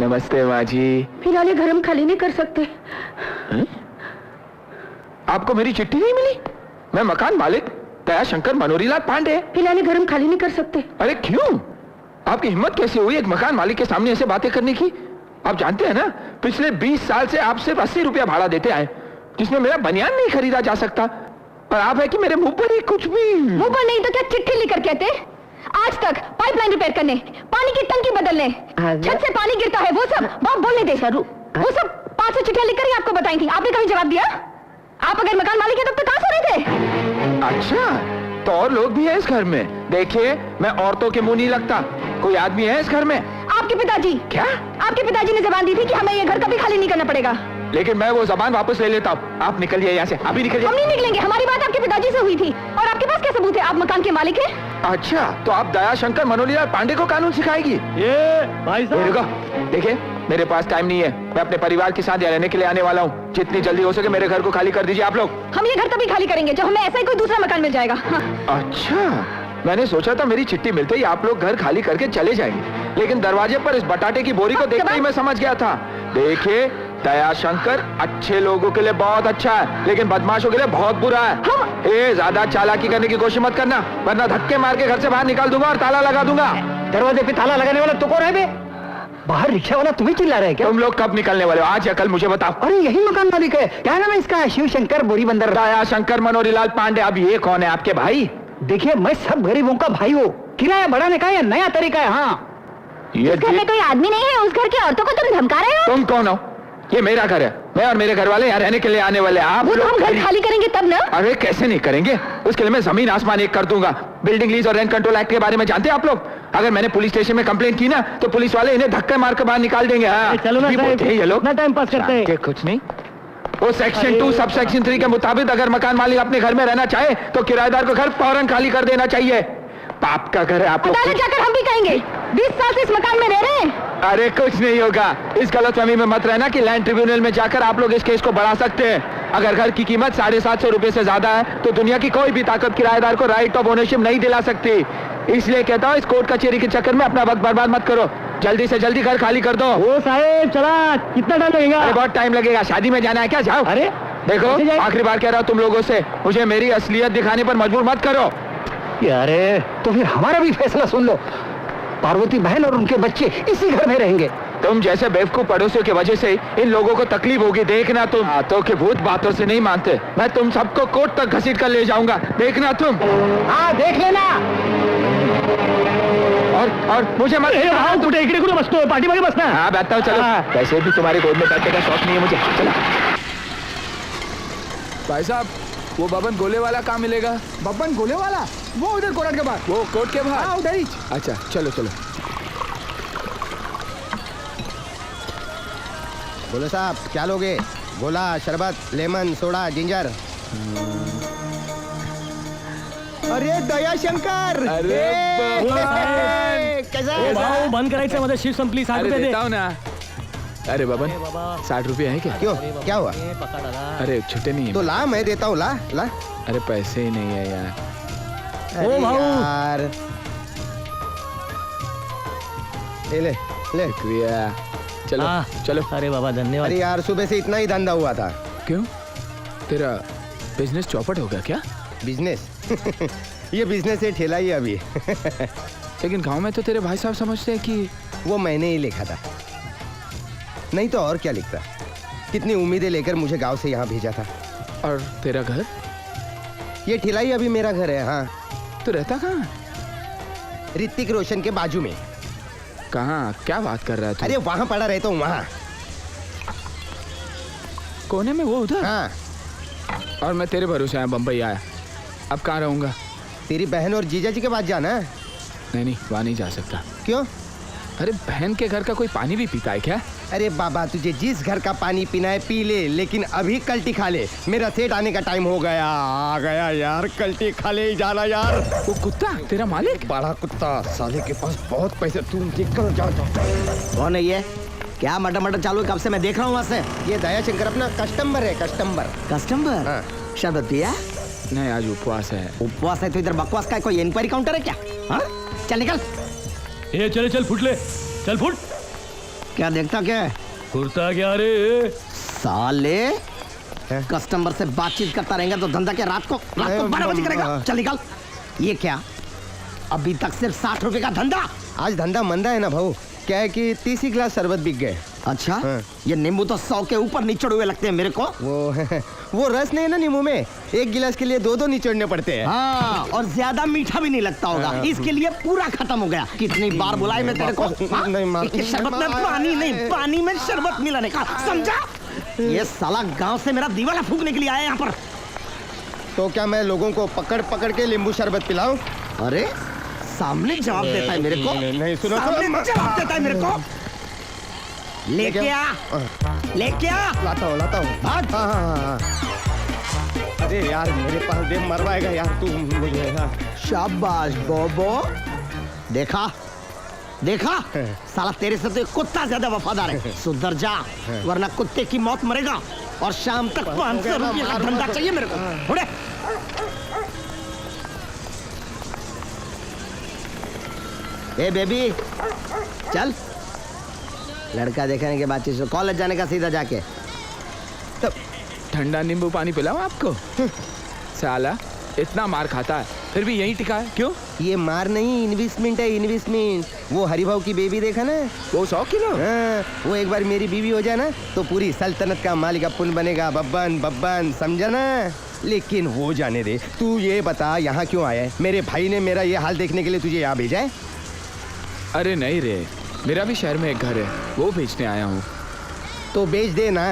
नमस्ते माँ जी। फिलहाल ये घर हम खाली नहीं कर सकते। आपको मेरी चिट्ठी नहीं मिली? मैं मकान मालिक दयाशंकर मनोरीलाल पांडे। फिलहाल ये घर हम खाली नहीं कर सकते। अरे क्यों? आपकी हिम्मत कैसे हुई एक मकान मालिक के सामने ऐसे बातें करने की? आप जानते हैं ना, पिछले 20 साल से आप सिर्फ 80 रुपया भाड़ा देते आए, जिसमें मेरा बनियान नहीं खरीदा जा सकता। और आप है कि मेरे मुंह पर ही कुछ भी। मुंह पर नहीं तो क्या चिट्ठी लिखकर कहते? आज तक पाइपलाइन रिपेयर करने, पानी की टंकी बदलने, छत से पानी गिरता है, वो सब बाप बोलने दे। वो सब 500 चिट्ठियां लिखकर ही आपको बताई थी। आपने कभी जवाब दिया? आप अगर मकान मालिक है तब तो कहां सो रहे थे? अच्छा, तो और लोग भी हैं इस घर में? देखिए, मैं औरतों के मुंह नहीं लगता। कोई आदमी है इस घर में? आपके पिताजी। क्या? आपके पिताजी ने जबान दी थी कि हमें ये घर कभी खाली नहीं करना पड़ेगा। लेकिन मैं वो जबान वापस ले लेता हूँ। आप निकलिए यहाँ से, अभी निकलिए। हम नहीं निकलेंगे, हमारी बात आपके पिताजी से हुई थी। और आपके पास क्या सबूत है? आप मकान के मालिक हैं? अच्छा, तो आप दयाशंकर मनोरीलाल पांडे को कानून सिखाएगी? ये भाई साहब, देखिए, मेरे पास टाइम नहीं है। मैं अपने परिवार के साथ यहाँ रहने के लिए आने वाला हूँ। जितनी जल्दी हो सके मेरे घर को खाली कर दीजिए आप लोग। हम ये घर तभी खाली करेंगे जब हमें ऐसा ही कोई दूसरा मकान मिल जाएगा। हाँ। अच्छा, मैंने सोचा था मेरी चिट्ठी मिलते ही आप लोग घर खाली करके चले जाएंगे, लेकिन दरवाजे पर इस बटाटे की बोरी को देखते ही मैं समझ गया था। देखिए, दयाशंकर अच्छे लोगों के लिए बहुत अच्छा है, लेकिन बदमाशों के लिए बहुत बुरा है। ए, ज्यादा चालाकी करने की कोशिश मत करना, वरना धक्के मार के घर से बाहर निकाल दूंगा और ताला लगा दूंगा। दरवाजे पे ताला लगाने वाला तो कौन है बे? बाहर रिक्शा वाला तुम्हें चिल्ला रहे क्या? तुम लोग कब निकलने वाले हो? आज या कल मुझे बताओ। अरे यही मकान मालिक है, क्या नाम है इसका? शिवशंकर बोरी बंदर। दयाशंकर मनोरीलाल पांडे। अब ये कौन है? आपके भाई? देखिए, मैं सब गरीबों का भाई हूँ। किराया बढ़ाने का या नया तरीका है? हाँ, ये घर में कोई आदमी नहीं है, उस घर की औरतों को तुम धमका रहे हो? तुम कौन हो? ये मेरा घर है, मैं और मेरे घर वाले यहाँ रहने के लिए आने वाले। आप वो तो हम घर खाली करेंगे तब ना। अरे कैसे नहीं करेंगे? उसके लिए मैं जमीन आसमान एक कर दूंगा। बिल्डिंग लीज और रेंट कंट्रोल एक्ट के बारे में जानते हैं आप लोग? अगर मैंने पुलिस स्टेशन में कंप्लेंट की ना, तो पुलिस वाले इन्हें धक्के मार कर बाहर निकाल देंगे। हाँ, चलो ना साहब, ये लोग इतना टाइम पास करते हैं। कुछ नहीं। वो सेक्शन 2 सब सेक्शन 3 के मुताबिक अगर मकान मालिक अपने घर में रहना चाहे तो किराएदार को घर फौरन खाली कर देना चाहिए। पाप का घर है आप लोग। अदालत जाकर हम भी कहेंगे 20 साल से इस मकान में रह रहे हैं। अरे कुछ नहीं होगा। इस गलतफहमी में मत रहना कि लैंड ट्रिब्यूनल में जाकर आप लोग इस केस को बढ़ा सकते हैं। अगर घर की कीमत 750 रुपए से ज्यादा है तो दुनिया की कोई भी ताकत किराएदार को राइट ऑफ ओनरशिप नहीं दिला सकती। इसलिए कहता हूँ, इस कोर्ट कचहरी के चक्कर में अपना वक्त बर्बाद मत करो। जल्दी से जल्दी घर खाली कर दो। ओ साहेब, चला, कितना टाइम लगेगा? अरे बहुत टाइम लगेगा, शादी में जाना है क्या? जाओ। अरे देखो, आखिरी बार कह रहा हूँ तुम लोगों से, मुझे मेरी असलियत दिखाने पर मजबूर मत करो। यारे, तो फिर हमारा भी फैसला सुन लो। पार्वती बहन और उनके बच्चे इसी घर में रहेंगे। तुम जैसे बेवकूफ पड़ोसियों की वजह से इन लोगों को तकलीफ होगी। देखना तुम। हाथों के भूत बातों से नहीं मानते। मैं तुम सबको कोर्ट तक घसीट कर ले जाऊंगा। देखना तुम। हाँ, देख लेना। और मुझे मत बसतो पार्टी में बसना। हाँ, बैठता हूँ। चलो। वैसे भी तुम्हारी गोद में बैठने का शौक नहीं है मुझे। चलो। भाई साहब, वो बबन गोले वाला कहाँ मिलेगा? बब्बन गोले वाला? वो उधर कोर्ट के बाहर। वो कोर्ट के बाहर? हाँ, उधर ही। अच्छा, चलो चलो। बोलो साहब, क्या लोगे? गोला, शरबत, लेमन, सोडा, जिंजर। अरे दयाशंकर, अरे कैसा है? बंद करायचं मध्ये शिव संपली, 60 अरे रुपये दे। देता हूँ ना। अरे बबन, 60 रुपये है क्या? क्यों, क्या हुआ? अरे छुट्टे नहीं है। तो ला, मैं देता हूँ। ला ला। अरे पैसे ही नहीं है यार। अरे भाऊ। यार, ले ले ले। शुक्रिया। चलो चलो। अरे बाबा, धन्यवाद। अरे यार, सुबह से इतना ही धंधा हुआ था। क्यों? तेरा बिजनेस चौपट हो गया क्या? बिजनेस? ये बिजनेस है, ठेला ही अभी। लेकिन गांव में तो तेरे भाई साहब समझते हैं कि वो मैंने ही लिखा था, नहीं तो और क्या लिखता। कितनी उम्मीदें लेकर मुझे गांव से यहाँ भेजा था। और तेरा घर? ये ठेला ही अभी मेरा घर है। हाँ। तू रहता कहाँ? ऋतिक रोशन के बाजू में। कहाँ? क्या बात कर रहा है तू? अरे वहां पड़ा रहता हूँ, वहां कोने में, वो उधर? हाँ। और मैं तेरे भरोसे आया, बम्बई आया। अब कहाँ रहूंगा? तेरी बहन और जीजा जी के पास जाना है। नहीं, वहाँ नहीं जा सकता। क्यों? अरे बहन के घर का कोई पानी भी पीता है क्या? अरे बाबा, तुझे जिस घर का पानी पीना है पी ले, लेकिन अभी कल्टी खा ले। मेरा सेठ आने का टाइम हो गया। आ गया यार, कल्टी खा ले ही जाना यार। वो कुत्ता तेरा मालिक? बड़ा कुत्ता, साले के पास बहुत पैसे। तू निकल जा। कौन है ये? क्या मटर मटर चालू है? कब से मैं देख रहा हूँ वहाँ से। ये दयाशंकर अपना कस्टमर है, कस्टमर। कस्टमर? हाँ। शरबत पिया? नहीं, आज उपवास है। उपवास है तो इधर बकवास का कोई इंक्वायरी काउंटर है क्या? हाँ? चल निकल। ए, चल फुट ले, चल फुट। क्या देखता क्या है? कुर्ता क्या रे? साले कस्टमर से बातचीत करता रहेगा तो धंधा क्या रात को 12 बजे करेगा? चल निकल। ये क्या अभी तक सिर्फ 60 रुपए का धंधा? आज धंधा मंदा है ना भाऊ, क्या है कि 30 ही गिलास शरबत बिक गए। अच्छा हाँ। ये नींबू तो 100 के ऊपर निचड़ हुए लगते हैं मेरे को। वो रस नहीं है ना नींबू में, एक गिलास के लिए दो निचोड़ने पड़ते हैं। हाँ, और ज्यादा मीठा भी नहीं लगता होगा, इसके लिए पूरा खत्म हो गया। कितनी बार बुलाए मैं तेरे को? हाँ? नहीं, मार- इसके शरबत में पानी नहीं, पानी में शरबत मिलाने का, समझा? ये साला गांव से मेरा दीवाला फूकने के लिए आया यहाँ पर। तो क्या मैं लोगों को पकड़ पकड़ के नींबू शरबत पिलाऊं? अरे सामने जवाब देता है मेरे को। नहीं, सुनो तो। सामने जवाब देता है मेरे को। लेके आ, लेके आ। लाता हूँ। भाग। हाँ। अरे यार मेरे पास दे, मरवाएगा यार तू मुझे। हाँ। शाबाश बोबो, देखा देखा, साला तेरे से तो कुत्ता ज्यादा वफादार है। सुधर जा वरना कुत्ते की मौत मरेगा। और शाम तक 500 रुपये का धंधा चाहिए मेरे को। उड़े। ए बेबी चल, लड़का देखने के बाद चीज कॉलेज जाने का सीधा जाके। तब ठंडा नींबू पानी पिलाऊं आपको? साला इतना मार खाता है फिर भी यहीं टिका है, क्यों? ये मार नहीं, इन्वेस्टमेंट है, इन्वेस्टमेंट। वो हरिभाव की बेबी देखा ना, वो 100 किलो? हाँ, वो एक बार मेरी बीवी हो जाए ना तो पूरी सल्तनत का मालिक अपुन बनेगा। बब्बन समझा ना? लेकिन वो जाने दे, तू ये बता यहाँ क्यों आया है? मेरे भाई ने मेरा ये हाल देखने के लिए तुझे यहाँ भेजा है? अरे नहीं रे, मेरा भी शहर में एक घर है, वो बेचने आया हूँ। तो बेच दे ना।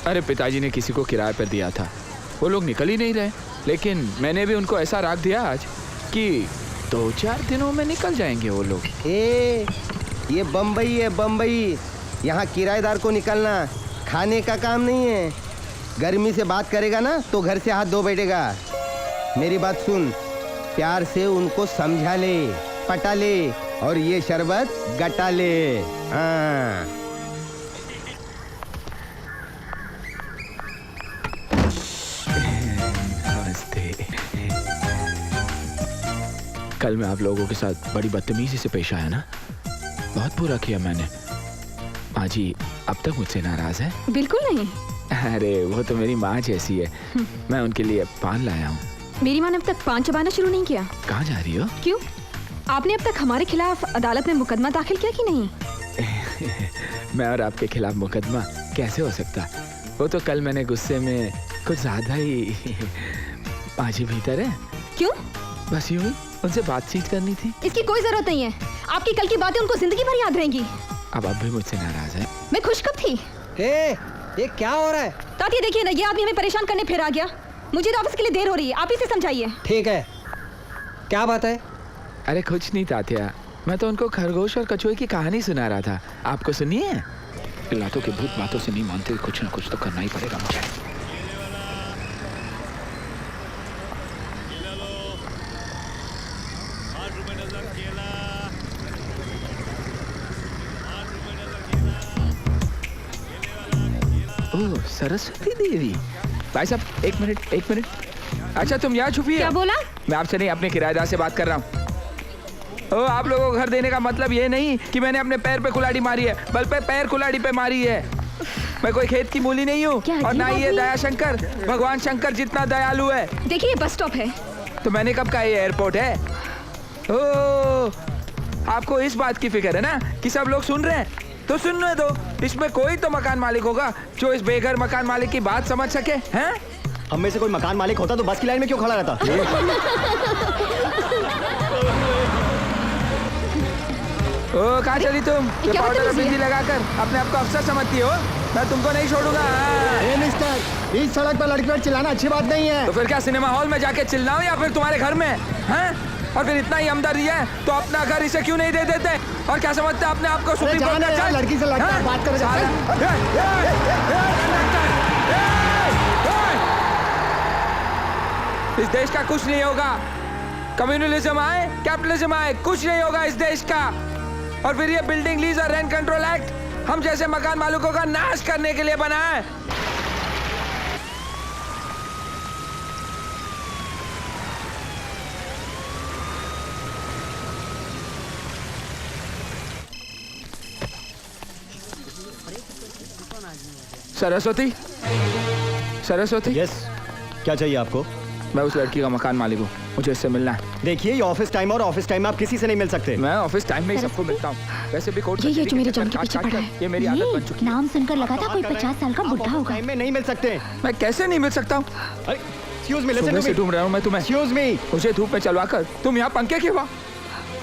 अरे पिताजी ने किसी को किराए पर दिया था, वो लोग निकल ही नहीं रहे, लेकिन मैंने भी उनको ऐसा राख दिया आज कि 2-4 दिनों में निकल जाएंगे वो लोग। ये बम्बई है, बम्बई। यहाँ किराएदार को निकलना खाने का काम नहीं है। गर्मी से बात करेगा ना तो घर से हाथ धो बैठेगा। मेरी बात सुन, प्यार से उनको समझा ले, पटा ले और ये शरबत गटा ले। हाँ। कल मैं आप लोगों के साथ बड़ी बदतमीजी से पेश आया ना, बहुत बुरा किया मैंने। माजी अब तक मुझसे नाराज है? बिल्कुल नहीं। अरे वो तो मेरी माँ जैसी है, मैं उनके लिए पान लाया हूँ। मेरी माँ ने अब तक पान चबाना शुरू नहीं किया। कहाँ जा रही हो? क्यों, आपने अब तक हमारे खिलाफ अदालत में मुकदमा दाखिल किया कि नहीं? मैं और आपके खिलाफ मुकदमा कैसे हो सकता? वो तो कल मैंने गुस्से में कुछ ज्यादा ही। माजी भीतर है? क्यों? बस यूं ही उनसे बातचीत करनी थी। इसकी कोई जरूरत नहीं है, आपकी कल की बातें उनको जिंदगी भर याद रहेंगी। अब आप भी मुझसे नाराज हैं? मैं खुश कब थी? ये क्या हो रहा है? ताती देखिए ना, ये आदमी हमें परेशान करने फिर आ गया। मुझे तो ऑफिस के लिए देर हो रही है, आप इसे समझाइए। ठीक है, क्या बात है? अरे कुछ नहीं तात्या, मैं तो उनको खरगोश और कछुए की कहानी सुना रहा था। आपको सुनिए। लातों के भूत बातों से नहीं मानते, कुछ ना कुछ तो करना ही पड़ेगा मुझे। ओह सरस्वती देवी। भाई साहब एक मिनट। अच्छा तुम यहाँ छुपी है? क्या बोला? मैं आपसे नहीं, अपने किराएदार से बात कर रहा हूँ। ओ, आप लोगों को घर देने का मतलब ये नहीं कि मैंने अपने पैर पे कुल्हाड़ी मारी है, बल्कि पैर कुल्हाड़ी पे मारी है। मैं कोई खेत की मूली नहीं हूँ, और ना ही ये दया शंकर, भगवान शंकर जितना दयालु है। देखिए ये बस स्टॉप है। तो मैंने कब कहा ये एयरपोर्ट है? ओ, आपको इस बात की फिक्र है ना कि सब लोग सुन रहे हैं, तो सुनने दो। इसमें कोई तो मकान मालिक होगा जो इस बेघर मकान मालिक की बात समझ सके। हैं? हम में से कोई मकान मालिक होता तो बस की लाइन में क्यों खड़ा रहता? ओ कहाँ चली तुम? ये क्या पाउडर और बदतमीजी बिंदी है? लगाकर अपने आप को अफसर समझती हो? मैं तुमको नहीं छोड़ूंगा। मिस्टर, इस सड़क पर लड़की पर चिल्लाना अच्छी बात नहीं है। तो फिर क्या सिनेमा हॉल में जाके चिल्लाऊं या फिर तुम्हारे घर में? हैं? और फिर इतना ही हमदर्दी है तो अपना घर इसे क्यों नहीं दे देते? और क्या समझते हैं अपने आप को सुप्रीम कोर्ट का जज? लड़की से लड़का हैं? बात कर इस देश का कुछ नहीं होगा। कम्युनलिज्म आए, कैपिटलिज्म आए, कुछ नहीं होगा इस देश का। और फिर ये बिल्डिंग लीज और रेंट कंट्रोल एक्ट हम जैसे मकान मालिकों का नाश करने के लिए बना है। सरस्वती, सरस्वती। यस, क्या चाहिए आपको? मैं उस लड़की का मकान मालिक हूँ, मुझे इससे मिलना है। देखिए ये ऑफिस टाइम और ऑफिस टाइम में आप किसी से नहीं मिल सकते। मैं ऑफिस टाइम में ही सबको मिलता हूँ। वैसे भी कोर्ट ये जो मेरे जॉन के पीछे पड़ा है, ये मेरी आदत बन चुकी है। नाम सुनकर लगा था कोई 50 साल का बुढ़ा होगा। टाइम में नहीं मिल सकते। मैं कैसे नहीं मिल सकता हूँ? एक्सक्यूज मी, लिसन सुबह टू से मी। ढूंढ रहा हूँ मैं तुम्हें। Excuse me. मुझे धूप में चलवा कर तुम यहाँ पंखे की हवा,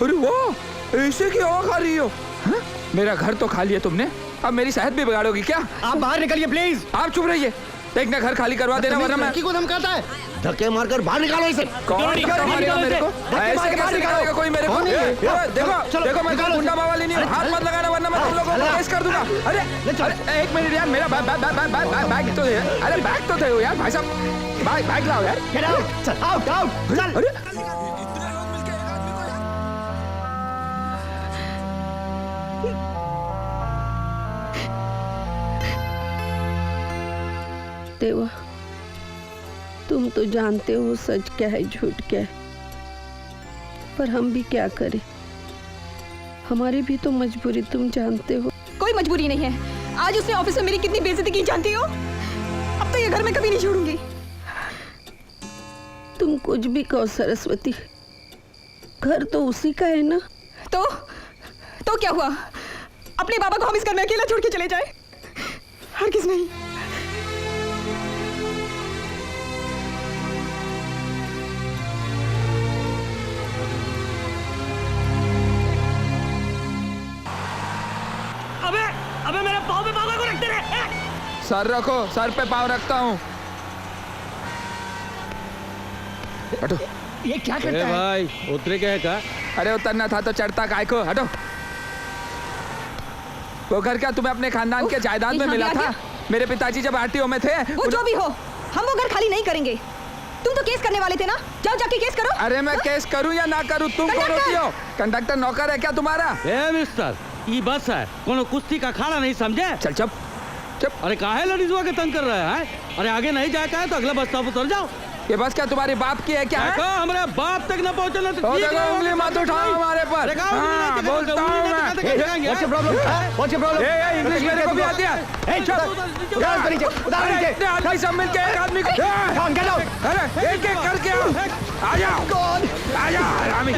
अरे वाह, ऐसे की हवा खा रही हो? हाँ? मेरा घर तो खा लिया तुमने, अब मेरी सेहत भी बिगाड़ोगी क्या? आप बाहर निकलिए प्लीज। आप चुप रहिए, देखना घर खाली करवा देना वरना मैं। को धमकाता है, धक्के मारकर बाहर निकालो इसे। कौन धक्का मारेगा मेरे को? ऐसे कैसे निकालेगा कोई मेरे को? देखो देखो, मैं कोई गुंडा मावाली नहीं हूँ, हाथ मत लगाना वरना मैं तुम लोगों को केस कर दूंगा। अरे अरे एक मिनट यार, मेरा बैग तो है। अरे बैग तो थे यार भाई साहब, बैग लाओ यार। गेट आउट, चल आउट आउट चल। अरे देवा, तुम तो जानते हो सच क्या है झूठ क्या है, पर हम भी क्या करें, हमारी भी तो मजबूरी तुम जानते हो। कोई मजबूरी नहीं है। आज उसने ऑफिस में मेरी कितनी बेइज्जती की जानती हो? अब तो ये घर में कभी नहीं छोड़ूंगी। तुम कुछ भी कहो सरस्वती, घर तो उसी का है ना। तो क्या हुआ? अपने बाबा को हम इस घर में अकेला छोड़ के चले जाए? हरगिज़ नहीं। अबे मेरे पाँव पे पाँव को रखते रहे। सर रखो, सर पे पाँव रखता हूँ। हटो। ये क्या करता है भाई? उतरे क्या है का? अरे उतरना था तो चढ़ता काय को? हटो। वो घर क्या तुम्हें अपने खानदान के जायदाद में यहाँ मिला भी आ था? मेरे पिताजी जब आरटीओ में थे। वो जो भी हो, हम वो घर खाली नहीं करेंगे। तुम तो केस करने वाले थे ना, जाओ जाके केस करो। अरे मैं केस करूं या ना करूं, तुम कौन होती हो? कंडक्टर नौकर है क्या तुम्हारा? ए मिस्टर, ये बस है, कोनो कुश्ती का खाना नहीं समझे? चल चुप चुप। अरे काहे लड़ीजुआ के तंग कर रहे हैं? अरे आगे नहीं जाए का है तो अगला बस स्टॉप उतर जाओ। ये बस क्या तुम्हारी बाप की है क्या है? देखो हमारे बाप तक न पहुंचना तो तो ठीक देखो है, उंगली मत उठाओ हमारे पर। हाँ, बोलता हूँ मैं। What's your problem? What's your problem? A, English मेरे को भी आती है। Hey, चुप। उधार नीचे, उधार नीचे। इतने आदमी सब मिलके एक आदमी को। Come on, get out. अरे एक एक करके आओ। आ जाओ। आ जाओ हरामी।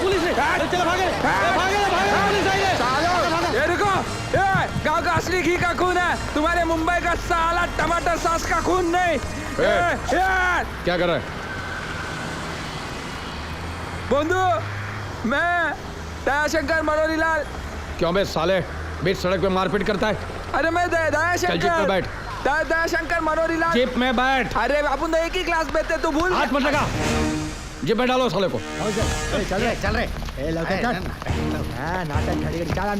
पुलिस है, चलो भागे, पुलिस आई है। ये रुको, गांव का असली घी का खून है, तुम्हारे मुंबई का साला टमाटर सॉस का खून नहीं। क्या कर रहा है? बंधु, मैं दयाशंकर मनोरीलाल। क्यों बे साले, बीच सड़क पे मारपीट करता है? अरे मैं चल जीप में बैठ। दयाशंकर मनोरीलाल। जीप में बैठ। अरे अपन तो एक ही क्लास में थे, तू भूल? हाथ मत लगा, जीप में डालो साले को। चल रहे ए लड़का चल। नाटक खड़ी चल अंदर।